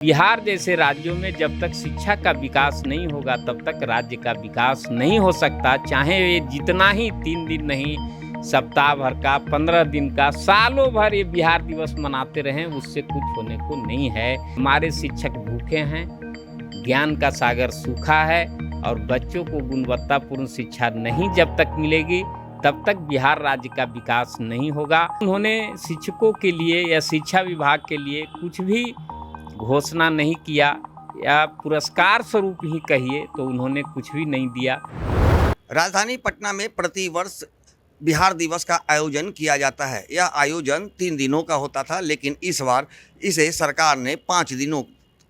बिहार जैसे राज्यों में जब तक शिक्षा का विकास नहीं होगा तब तक राज्य का विकास नहीं हो सकता। चाहे ये जितना ही 3 दिन नहीं, सप्ताह भर का, 15 दिन का, सालों भर ये बिहार दिवस मनाते रहें, उससे कुछ होने को नहीं है। हमारे शिक्षक भूखे हैं, ज्ञान का सागर सूखा है और बच्चों को गुणवत्तापूर्ण शिक्षा नहीं जब तक मिलेगी तब तक बिहार राज्य का विकास नहीं होगा। उन्होंने शिक्षकों के लिए या शिक्षा विभाग के लिए कुछ भी घोषणा नहीं किया या पुरस्कार स्वरूप ही कहिए तो उन्होंने कुछ भी नहीं दिया। राजधानी पटना में प्रतिवर्ष बिहार दिवस का आयोजन किया जाता है। यह आयोजन 3 दिनों का होता था, लेकिन इस बार इसे सरकार ने 5 दिनों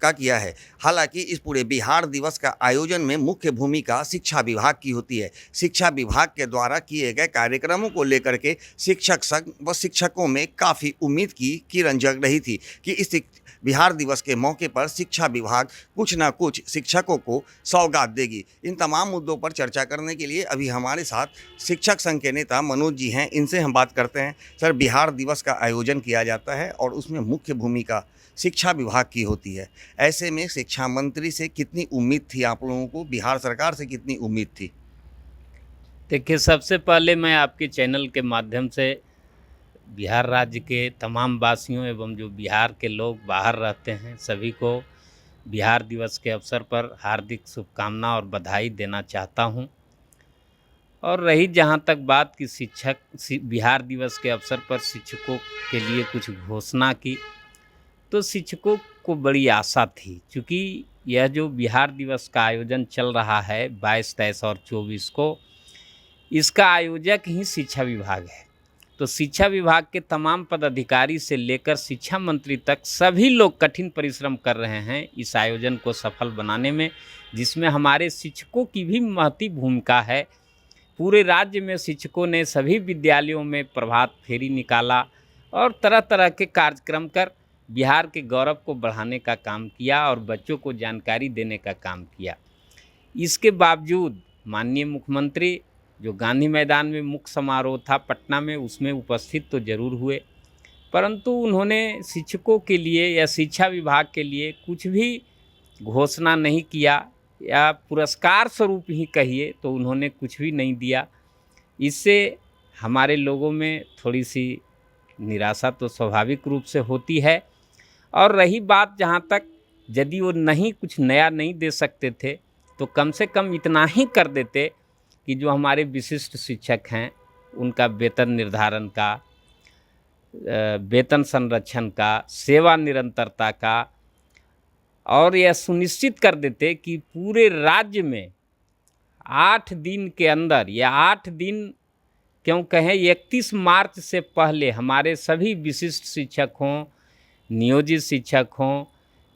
का किया है। हालांकि इस पूरे बिहार दिवस का आयोजन में मुख्य भूमिका शिक्षा विभाग की होती है। शिक्षा विभाग के द्वारा किए गए कार्यक्रमों को लेकर के शिक्षक संघ व शिक्षकों में काफ़ी उम्मीद की किरण जग रही थी कि इस बिहार दिवस के मौके पर शिक्षा विभाग कुछ ना कुछ शिक्षकों को सौगात देगी। इन तमाम मुद्दों पर चर्चा करने के लिए अभी हमारे साथ शिक्षक संघ के नेता मनोज जी हैं। इनसे हम बात करते हैं। सर, बिहार दिवस का आयोजन किया जाता है और उसमें मुख्य भूमिका शिक्षा विभाग की होती है। ऐसे में शिक्षा मंत्री से कितनी उम्मीद थी आप लोगों को, बिहार सरकार से कितनी उम्मीद थी? देखिए, सबसे पहले मैं आपके चैनल के माध्यम से बिहार राज्य के तमाम वासियों एवं जो बिहार के लोग बाहर रहते हैं सभी को बिहार दिवस के अवसर पर हार्दिक शुभकामना और बधाई देना चाहता हूं। और रही जहां तक बात कि बिहार दिवस के अवसर पर शिक्षकों के लिए कुछ घोषणा की, तो शिक्षकों को बड़ी आशा थी, क्योंकि यह जो बिहार दिवस का आयोजन चल रहा है 22, 23 और 24 को, इसका आयोजक ही शिक्षा विभाग है। तो शिक्षा विभाग के तमाम पदाधिकारी से लेकर शिक्षा मंत्री तक सभी लोग कठिन परिश्रम कर रहे हैं इस आयोजन को सफल बनाने में, जिसमें हमारे शिक्षकों की भी महती भूमिका है। पूरे राज्य में शिक्षकों ने सभी विद्यालयों में प्रभात फेरी निकाला और तरह तरह के कार्यक्रम कर बिहार के गौरव को बढ़ाने का काम किया और बच्चों को जानकारी देने का काम किया। इसके बावजूद माननीय मुख्यमंत्री जो गांधी मैदान में मुख्य समारोह था पटना में, उसमें उपस्थित तो जरूर हुए, परंतु उन्होंने शिक्षकों के लिए या शिक्षा विभाग के लिए कुछ भी घोषणा नहीं किया या पुरस्कार स्वरूप ही कहिए तो उन्होंने कुछ भी नहीं दिया। इससे हमारे लोगों में थोड़ी सी निराशा तो स्वाभाविक रूप से होती है। और रही बात जहाँ तक, यदि वो कुछ नया नहीं दे सकते थे तो कम से कम इतना ही कर देते कि जो हमारे विशिष्ट शिक्षक हैं उनका वेतन निर्धारण का, वेतन संरक्षण का, सेवा निरंतरता का, और यह सुनिश्चित कर देते कि पूरे राज्य में 8 दिन के अंदर, या 8 दिन क्यों कहें, 31 मार्च से पहले हमारे सभी विशिष्ट शिक्षक हों, नियोजित शिक्षक हों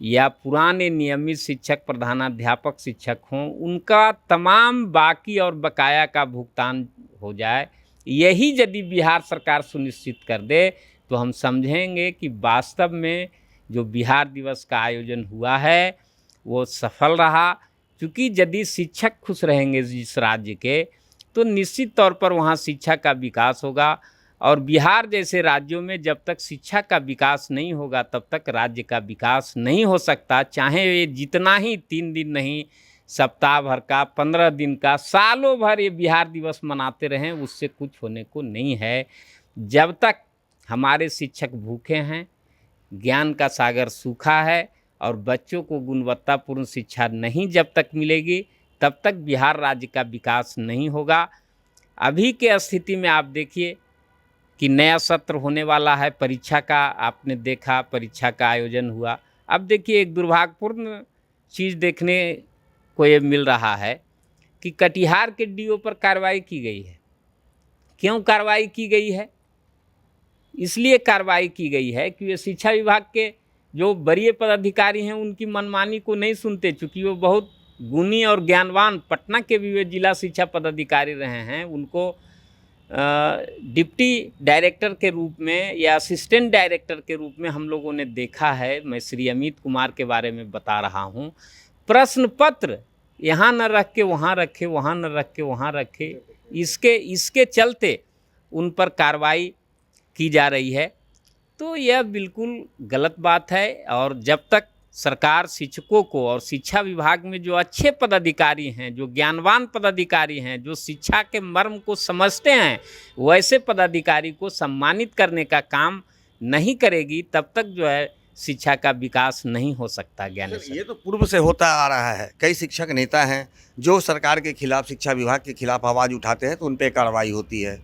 या पुराने नियमित शिक्षक, प्रधानाध्यापक शिक्षक हों, उनका तमाम बाकी और बकाया का भुगतान हो जाए। यही यदि बिहार सरकार सुनिश्चित कर दे तो हम समझेंगे कि वास्तव में जो बिहार दिवस का आयोजन हुआ है वो सफल रहा। क्योंकि यदि शिक्षक खुश रहेंगे जिस राज्य के, तो निश्चित तौर पर वहाँ शिक्षा का विकास होगा। और बिहार जैसे राज्यों में जब तक शिक्षा का विकास नहीं होगा तब तक राज्य का विकास नहीं हो सकता। चाहे ये जितना ही 3 दिन नहीं, सप्ताह भर का, 15 दिन का, सालों भर ये बिहार दिवस मनाते रहें, उससे कुछ होने को नहीं है। जब तक हमारे शिक्षक भूखे हैं, ज्ञान का सागर सूखा है और बच्चों को गुणवत्तापूर्ण शिक्षा नहीं जब तक मिलेगी तब तक बिहार राज्य का विकास नहीं होगा। अभी के स्थिति में आप देखिए कि नया सत्र होने वाला है, परीक्षा का आपने देखा, परीक्षा का आयोजन हुआ। अब देखिए, एक दुर्भाग्यपूर्ण चीज़ देखने को ये मिल रहा है कि कटिहार के डीओ पर कार्रवाई की गई है। क्यों कार्रवाई की गई है? इसलिए कार्रवाई की गई है कि वे शिक्षा विभाग के जो वरीय पदाधिकारी हैं उनकी मनमानी को नहीं सुनते, चूँकि वो बहुत गुणी और ज्ञानवान पटना के भी वे जिला शिक्षा पदाधिकारी रहे हैं। उनको डिप्टी डायरेक्टर के रूप में या असिस्टेंट डायरेक्टर के रूप में हम लोगों ने देखा है। मैं श्री अमित कुमार के बारे में बता रहा हूँ। प्रश्न पत्र यहाँ न रख के वहाँ रखे, वहाँ न रख के वहाँ रखे, इसके चलते उन पर कार्रवाई की जा रही है। तो यह बिल्कुल गलत बात है। और जब तक सरकार शिक्षकों को और शिक्षा विभाग में जो अच्छे पदाधिकारी हैं, जो ज्ञानवान पदाधिकारी हैं, जो शिक्षा के मर्म को समझते हैं, वैसे पदाधिकारी को सम्मानित करने का काम नहीं करेगी, तब तक जो है शिक्षा का विकास नहीं हो सकता। ज्ञानेश्वर, ये तो पूर्व से होता आ रहा है। कई शिक्षक नेता हैं जो सरकार के खिलाफ, शिक्षा विभाग के खिलाफ आवाज़ उठाते हैं तो उन पर कार्रवाई होती है।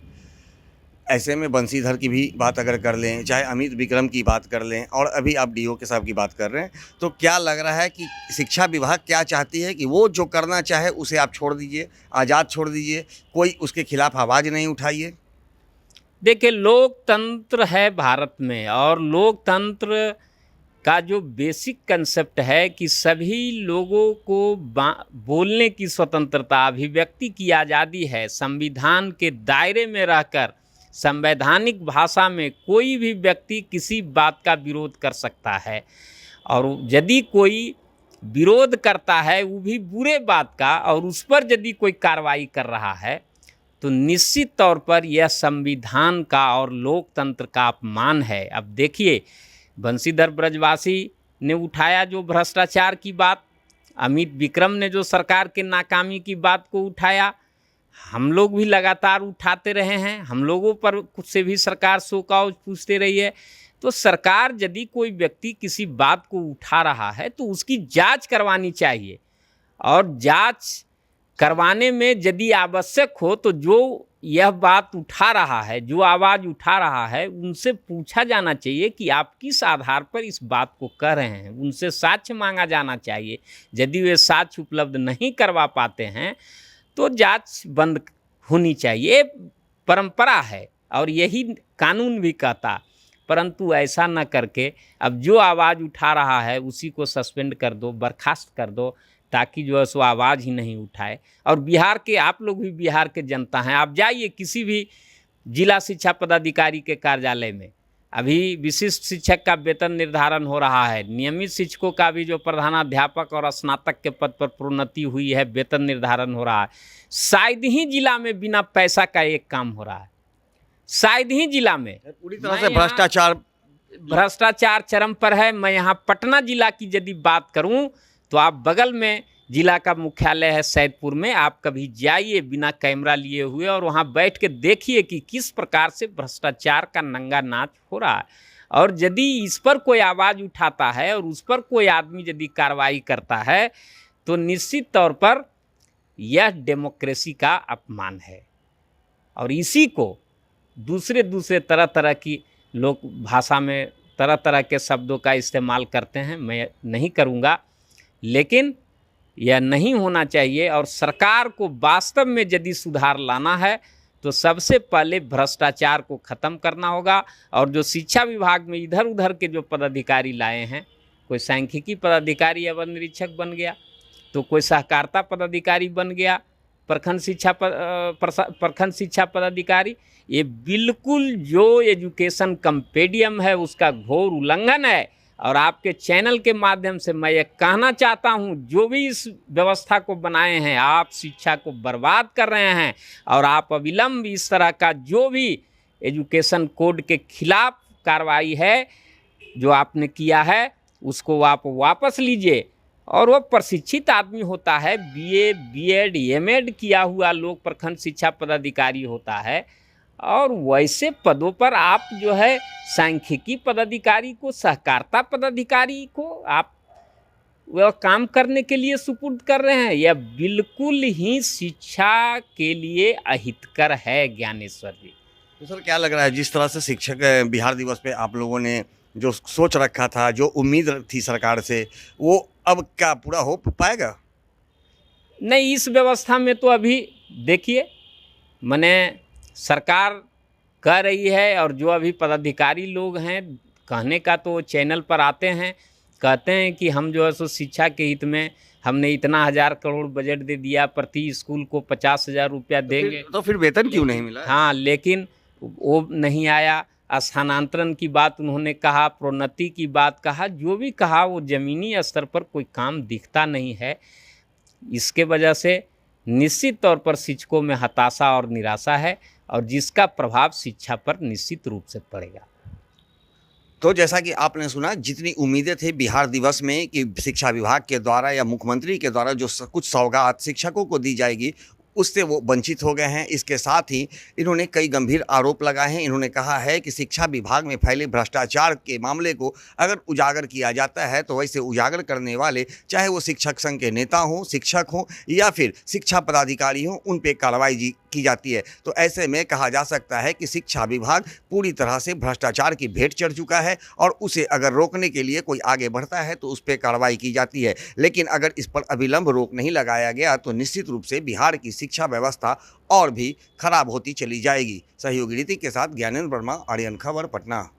ऐसे में बंशीधर की भी बात अगर कर लें, चाहे अमित विक्रम की बात कर लें, और अभी आप डीओ के साहब की बात कर रहे हैं, तो क्या लग रहा है कि शिक्षा विभाग क्या चाहती है कि वो जो करना चाहे उसे आप छोड़ दीजिए, आज़ाद छोड़ दीजिए, कोई उसके खिलाफ आवाज़ नहीं उठाइए? देखिए, लोकतंत्र है भारत में, और लोकतंत्र का जो बेसिक कंसेप्ट है कि सभी लोगों को बोलने की स्वतंत्रता, अभिव्यक्ति की आज़ादी है। संविधान के दायरे में रहकर संवैधानिक भाषा में कोई भी व्यक्ति किसी बात का विरोध कर सकता है, और यदि कोई विरोध करता है वो भी बुरे बात का, और उस पर यदि कोई कार्रवाई कर रहा है, तो निश्चित तौर पर यह संविधान का और लोकतंत्र का अपमान है। अब देखिए, बंशीधर ब्रजवासी ने उठाया जो भ्रष्टाचार की बात, अमित विक्रम ने जो सरकार के नाकामी की बात को उठाया, हम लोग भी लगातार उठाते रहे हैं। हम लोगों पर कुछ से भी सरकार शोकॉज पूछते रही है। तो सरकार यदि कोई व्यक्ति किसी बात को उठा रहा है तो उसकी जांच करवानी चाहिए, और जांच करवाने में यदि आवश्यक हो तो जो यह बात उठा रहा है, जो आवाज़ उठा रहा है, उनसे पूछा जाना चाहिए कि आप किस आधार पर इस बात को कह रहे हैं। उनसे साक्ष्य मांगा जाना चाहिए। यदि वे साक्ष्य उपलब्ध नहीं करवा पाते हैं तो जांच बंद होनी चाहिए। ये परंपरा है और यही कानून भी कहता, परंतु ऐसा न करके अब जो आवाज़ उठा रहा है उसी को सस्पेंड कर दो, बर्खास्त कर दो, ताकि जो है सो आवाज़ ही नहीं उठाए। और बिहार के, आप लोग भी बिहार के जनता हैं, आप जाइए किसी भी जिला शिक्षा पदाधिकारी के कार्यालय में, अभी विशिष्ट शिक्षक का वेतन निर्धारण हो रहा है, नियमित शिक्षकों का भी जो प्रधानाध्यापक और स्नातक के पद पर प्रोन्नति हुई है, वेतन निर्धारण हो रहा है। शायद ही जिला में बिना पैसा का एक काम हो रहा है, शायद ही जिला में। पूरी तरह से भ्रष्टाचार चरम पर है। मैं यहाँ पटना जिला की यदि बात करूँ तो आप बगल में जिला का मुख्यालय है सैदपुर में, आप कभी जाइए बिना कैमरा लिए हुए और वहाँ बैठ के देखिए कि किस प्रकार से भ्रष्टाचार का नंगा नाच हो रहा है। और यदि इस पर कोई आवाज़ उठाता है और उस पर कोई आदमी यदि कार्रवाई करता है तो निश्चित तौर पर यह डेमोक्रेसी का अपमान है। और इसी को दूसरे तरह तरह की लोग भाषा में तरह तरह के शब्दों का इस्तेमाल करते हैं, मैं नहीं करूँगा, लेकिन यह नहीं होना चाहिए। और सरकार को वास्तव में यदि सुधार लाना है तो सबसे पहले भ्रष्टाचार को ख़त्म करना होगा। और जो शिक्षा विभाग में इधर उधर के जो पदाधिकारी लाए हैं, कोई सांख्यिकी पदाधिकारी अवर निरीक्षक बन गया, तो कोई सहकारिता पदाधिकारी बन गया, प्रखंड शिक्षा पदाधिकारी, ये बिल्कुल जो एजुकेशन कंपेडियम है उसका घोर उल्लंघन है। और आपके चैनल के माध्यम से मैं ये कहना चाहता हूँ, जो भी इस व्यवस्था को बनाए हैं, आप शिक्षा को बर्बाद कर रहे हैं, और आप अविलंब इस तरह का जो भी एजुकेशन कोड के खिलाफ कार्रवाई है जो आपने किया है उसको आप वापस लीजिए। और वह प्रशिक्षित आदमी होता है, बीए, बीएड, एमएड किया हुआ लोग प्रखंड शिक्षा पदाधिकारी होता है, और वैसे पदों पर आप जो है सांख्यिकी पदाधिकारी को, सहकारिता पदाधिकारी को आप वह काम करने के लिए सुपुर्द कर रहे हैं। यह बिल्कुल ही शिक्षा के लिए अहितकर है। ज्ञानेश्वर जी, तो सर क्या लग रहा है, जिस तरह से शिक्षक बिहार दिवस पे आप लोगों ने जो सोच रखा था, जो उम्मीद थी सरकार से, वो अब क्या पूरा हो पाएगा? नहीं, इस व्यवस्था में तो अभी देखिए, मैंने सरकार कह रही है, और जो अभी पदाधिकारी लोग हैं कहने का तो चैनल पर आते हैं, कहते हैं कि हम जो है सो शिक्षा के हित में हमने इतना 1000 करोड़ बजट दे दिया, प्रति स्कूल को 50,000 रुपया देंगे। तो फिर वेतन क्यों नहीं मिला? हाँ, लेकिन वो नहीं आया। स्थानांतरण की बात उन्होंने कहा, प्रोन्नति की बात कहा, जो भी कहा वो ज़मीनी स्तर पर कोई काम दिखता नहीं है। इसके वजह से निश्चित तौर पर शिक्षकों में हताशा और निराशा है, और जिसका प्रभाव शिक्षा पर निश्चित रूप से पड़ेगा। तो जैसा कि आपने सुना, जितनी उम्मीदें थी बिहार दिवस में कि शिक्षा विभाग के द्वारा या मुख्यमंत्री के द्वारा जो कुछ सौगात शिक्षकों को दी जाएगी, उससे वो वंचित हो गए हैं। इसके साथ ही इन्होंने कई गंभीर आरोप लगाए हैं। इन्होंने कहा है कि शिक्षा विभाग में फैले भ्रष्टाचार के मामले को अगर उजागर किया जाता है तो वैसे उजागर करने वाले, चाहे वो शिक्षक संघ के नेता हों, शिक्षक हों या फिर शिक्षा पदाधिकारी हों, उन पे कार्रवाई की जाती है। तो ऐसे में कहा जा सकता है कि शिक्षा विभाग पूरी तरह से भ्रष्टाचार की भेंट चढ़ चुका है और उसे अगर रोकने के लिए कोई आगे बढ़ता है तो उस पर कार्रवाई की जाती है। लेकिन अगर इस पर अविलंब रोक नहीं लगाया गया तो निश्चित रूप से बिहार की शिक्षा व्यवस्था और भी खराब होती चली जाएगी। सहयोगी रीति के साथ ज्ञानेंद्र वर्मा, आर्यन खबर, पटना।